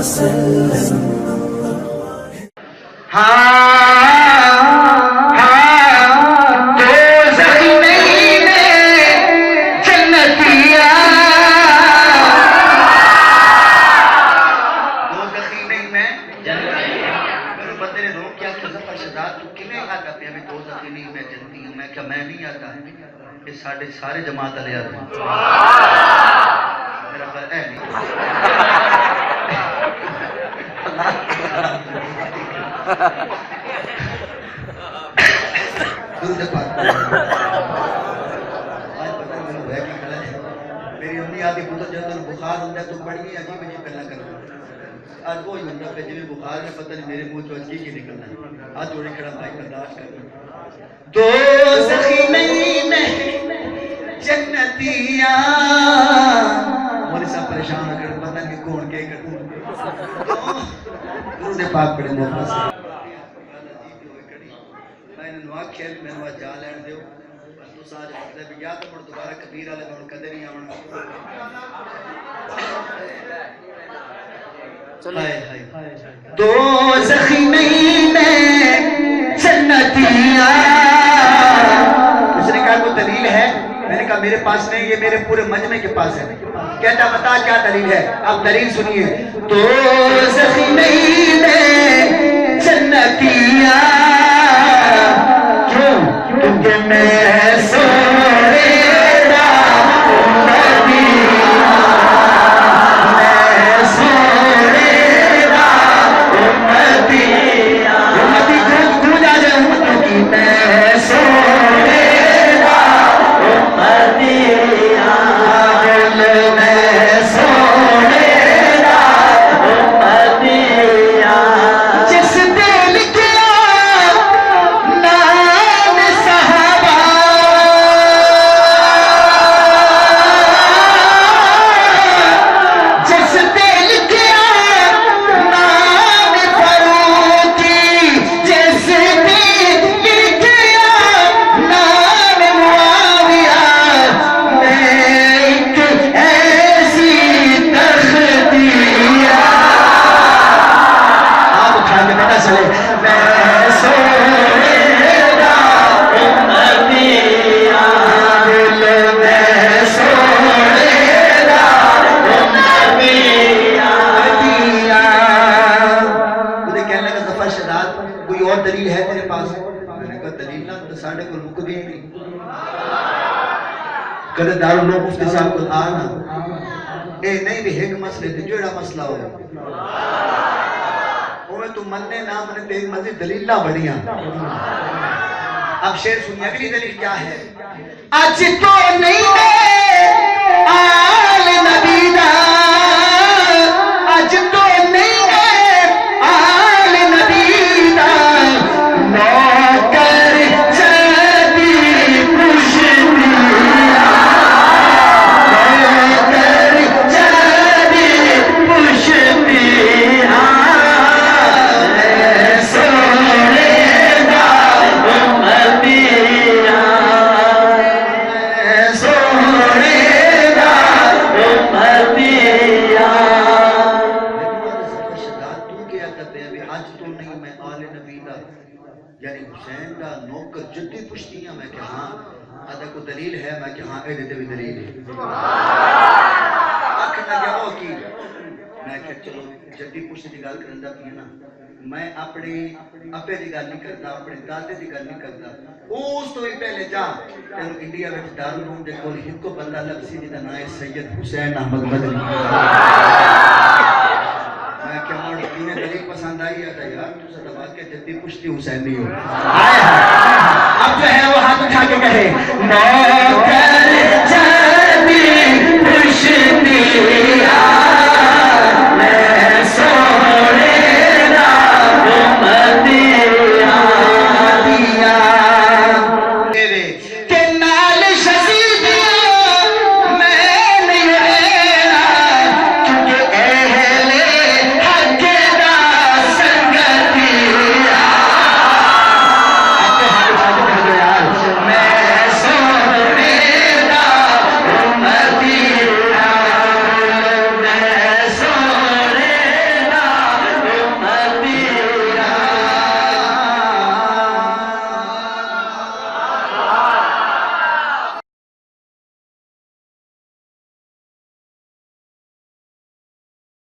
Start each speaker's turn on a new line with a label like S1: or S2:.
S1: وسلم.
S2: میں نہیں آتا یہ سارے سارے جماعت والے آتے ہیں میرا خیال ہے نہیں میری امی آتی پتر جب بخار ہوتا ہے تو بڑی عجیب عجیب گلا کرتا آج وہی بندہ پہ جی بخار میں پتہ نہیں میرے منہ چ کی نکلنا ہے آج جوڑی کھڑا بھائی برداشت کرنا دوزخی نہیں میں جنتیاں مولی صاحب پریشان ہو کر پتہ نہیں کون کے کرتا درود پاک پڑھے محمد سے میں نے نواز کھیل میں نواز جا لین دیو تو سارے مطلب یا تو مڑ دوبارہ کبیر والے میں کدے نہیں آونا دوزخی نہیں میں جنتیاں اس نے کہا کوئی دلیل ہے میں نے کہا میرے پاس نہیں یہ میرے پورے مجمع کے پاس ہے کہتا بتا کیا دلیل ہے اب دلیل سنیے دوزخی نہیں میں جنتیاں کیوں کیونکہ میں سوڑے کدے دارو لوگ مفتی صاحب کو آنا اے نہیں بھی ایک مسئلے تھے جو ایڑا مسئلہ ہو اوہ تو مننے نام نے تیز مزید دلیل نہ بڑھیاں اب شیر سنیے اگلی دلیل کیا ہے آج تو نہیں ہے آل نبی دا آج تو نہیں ہے آل نبی دا نوکر جدی پشتی یعنی حسین کا نوکر جدی پشتیاں میں کہ ہاں آدھا کو دلیل ہے میں کہ ہاں اے دیتے بھی دلیل ہے آخر نہ جاؤ کی میں کہ چلو جدی پشتی دی گال کرندہ بھی ہے نا میں اپنے اپے دی گال نہیں کرتا اپنے دادے دی گال نہیں کرتا اس تو ہی پہلے جا تینو انڈیا میں دارالعلوم دے کول ہن کو بندہ لفظی دی دا نائے سید حسین احمد مدنی میں کیا موڑی تینہیں دلیل پسند آئی ہے یار تو سا دبا کے جدی پشتی حسین نہیں ہو اب جو ہے وہ ہاتھ اٹھا کے کہے نوکر جدی پشتی